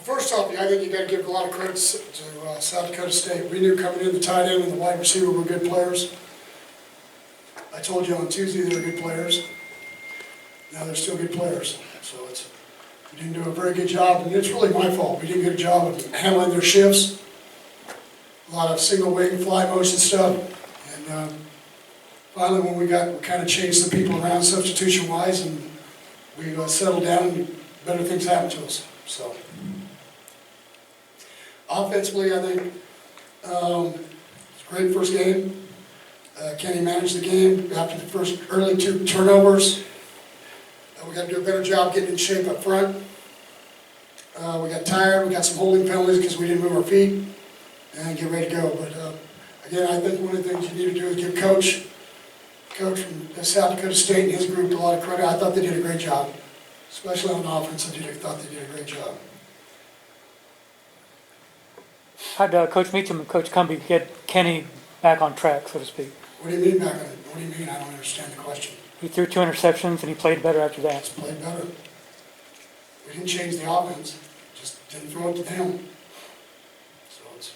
First off, I think you got to give a lot of credit to South Dakota State. We knew coming in the tight end and the wide receiver were good players. I told you on Tuesday they were good players. Now they're still good players. So we didn't do a very good job, and it's really my fault. We didn't get a job of handling their shifts. A lot of single wing, fly motion stuff. And finally, when we kind of changed some people around substitution-wise, and we settled down, and better things happened to us. So. Offensively, I think it's a great first game. Kenny managed the game after the first early 2 turnovers. We got to do a better job getting in shape up front. We got tired. We got some holding penalties because we didn't move our feet and get ready to go. But again, I think one of the things you need to do is give Coach from South Dakota State and his group a lot of credit. I thought they did a great job, especially on offense. I thought they did a great job. How'd Coach Meacham and Coach Cumbie get Kenny back on track, so to speak? What do you mean back on it? What do you mean? I don't understand the question. He threw 2 interceptions and he played better after that. Just played better. We didn't change the offense, just didn't throw it to them. So it's,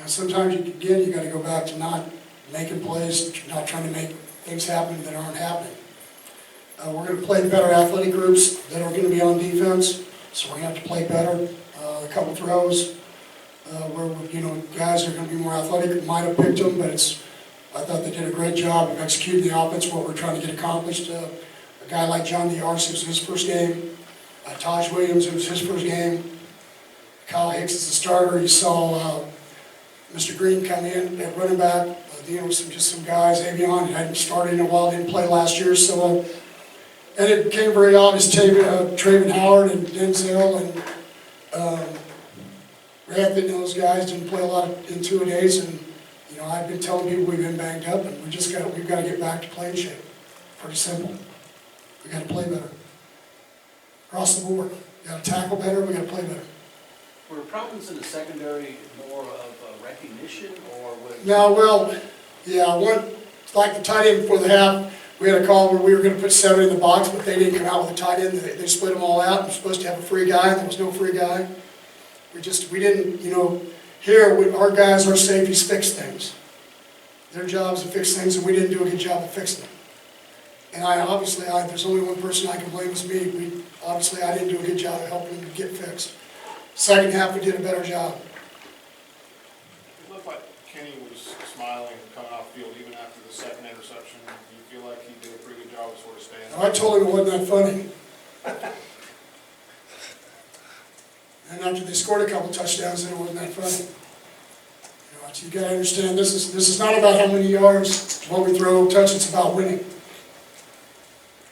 sometimes you got to go back to not making plays, not trying to make things happen that aren't happening. We're going to play better athletic groups that are going to be on defense, so we're going to have to play better. A couple throws. Where guys are going to be more athletic, might have picked them, but I thought they did a great job of executing the offense, what we're trying to get accomplished. A guy like John DeArce, it was his first game. Taj Williams, it was his first game. Kyle Hicks is the starter. You saw Mr. Green come in at running back, dealing with some guys. Avion hadn't started in a while, didn't play last year, so and it became very obvious. Traven Howard and Denzel and Rantham and those guys didn't play a lot in 2 days, and I've been telling people we've been banged up, and we've got to get back to playing shape. Pretty simple. We got to play better across the board. We got to tackle better. We got to play better. Were problems in the secondary more of recognition, or was? No, well, yeah. Like the tight end before the half, we had a call where we were going to put 7 in the box, but they didn't come out with a tight end. They split them all out. We're supposed to have a free guy, and there was no free guy. We didn't, here, our guys, our safeties fix things. Their job is to fix things, and we didn't do a good job of fixing them. And there's only one person I can blame, is me. I didn't do a good job of helping them get fixed. Second half, we did a better job. It looked like Kenny was smiling coming off the field even after the second interception. Do you feel like he did a pretty good job of sort of staying? I told him it wasn't that funny. And after they scored a couple touchdowns, then it wasn't that funny. You got to understand, this is not about how many yards, what we throw, touch. It's about winning.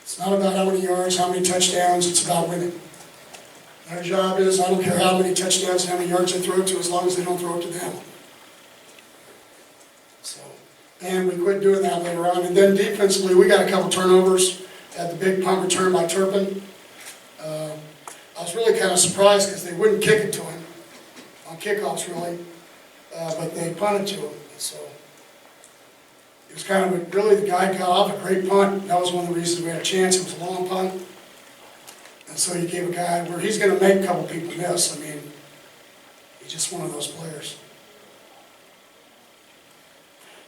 It's not about how many yards, how many touchdowns. It's about winning. Our job is, I don't care how many touchdowns and how many yards they throw it to, as long as they don't throw it to them. So, and we quit doing that later on. And then defensively, we got a couple turnovers. Had the big punt return by Turpin. I was really kind of surprised because they wouldn't kick it to him on kickoffs, really, but they punted to him. So it was kind of really, the guy got off a great punt. That was one of the reasons we had a chance. It was a long punt, and so you gave a guy where he's going to make a couple people miss. I mean, he's just one of those players.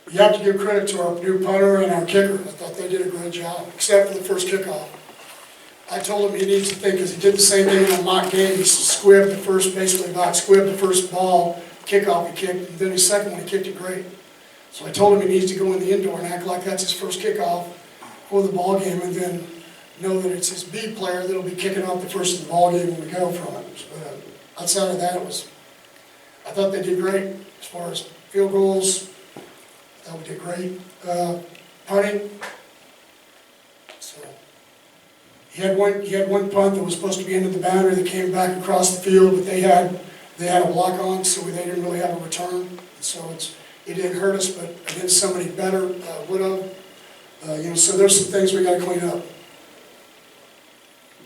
But you have to give credit to our new punter and our kicker. I thought they did a great job, except for the first kickoff. I told him he needs to think, because he did the same thing in a mock game. He squibbed the first ball, kickoff he kicked, and then his second one he kicked it great. So I told him he needs to go in the indoor and act like that's his first kickoff for the ball game, and then know that it's his B player that'll be kicking off the first of the ball game when we go from it. But outside of that, I thought they did great as far as field goals. I thought we did great punting. So. He had one punt that was supposed to be into the boundary that came back across the field, but they had a block on, so they didn't really have a return. And so it didn't hurt us, but against somebody better would have. So there's some things we got to clean up.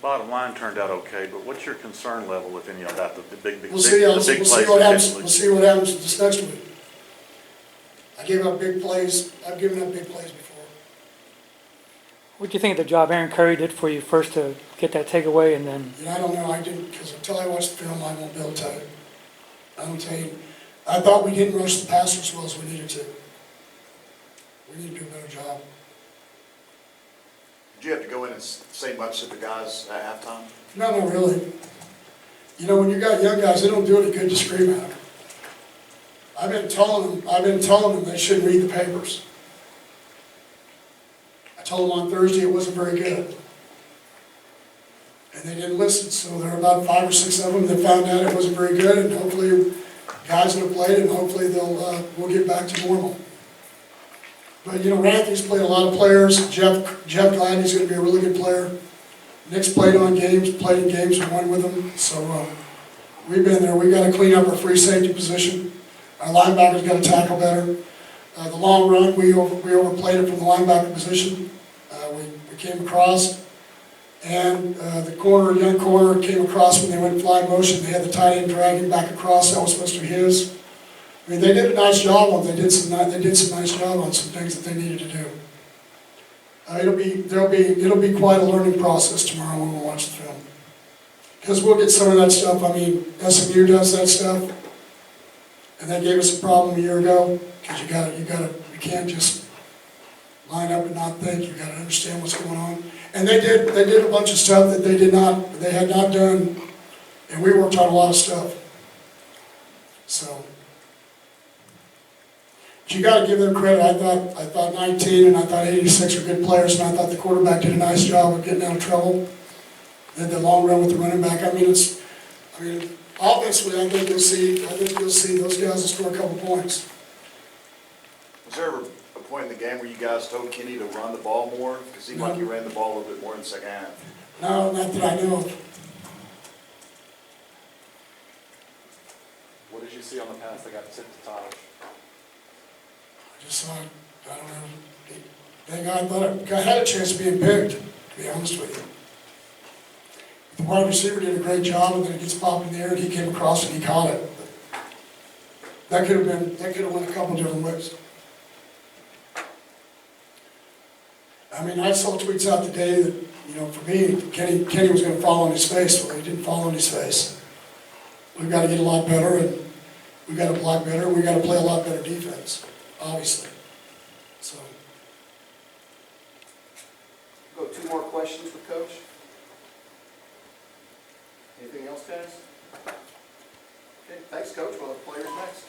Bottom line turned out okay, but what's your concern level, if any, about the big plays? We'll see what happens. We'll see what happens this next week. I gave up big plays. I've given up big plays before. What do you think of the job Aaron Curry did for you first to get that takeaway and then, I don't know, I didn't, because until I watched the film, I won't be able to tell you. I don't tell you, I thought we didn't rush the passer as well as we needed to. We need to do a better job. Did you have to go in and say much to the guys at halftime? No, not really. When you got young guys, they don't do any good to scream at them. I've been telling them they shouldn't read the papers. I told them on Thursday it wasn't very good. And they didn't listen, so there were about 5 or 6 of them that found out it wasn't very good, and hopefully guys that have played it, and hopefully we'll get back to normal. But, Ranthony's played a lot of players. Jeff Gladney's going to be a really good player. Nick's played in games and won with them. So we've been there. We've got to clean up our free safety position. Our linebackers got to tackle better. The long run, we overplayed it from the linebacker position. We came across, and the young corner came across when they went fly motion. They had the tight end dragging back across. That was supposed to be his. I mean, they did a nice job on. They did some nice job on some things that they needed to do. It'll be quite a learning process tomorrow when we watch the film, because we'll get some of that stuff. I mean, SMU does that stuff, and they gave us a problem a year ago. Because you can't just line up and not think. You got to understand what's going on. And they did a bunch of stuff that they had not done, and we worked on a lot of stuff. So. But you got to give them credit. I thought 19 and I thought 86 were good players, and I thought the quarterback did a nice job of getting out of trouble. Then the long run with the running back. Offensively, I think you'll see those guys will score a couple points. Was there ever a point in the game where you guys told Kenny to run the ball more? Because it seemed like he ran the ball a little bit more in the second half. No, not that I know of. What did you see on the pass that got sent to Tosh? I just thought, I don't know. I thought I had a chance of being picked, to be honest with you. The wide receiver did a great job, and then it gets popped in the air, and he came across and he caught it. That could have went a couple different ways. I saw tweets out today that, for me, Kenny was going to fall on his face. Well, he didn't fall on his face. We've got to get a lot better, and we've got to block better, and we've got to play a lot better defense, obviously. So. Go 2 more questions for Coach. Anything else, guys? Okay, thanks, Coach. Well, the players next.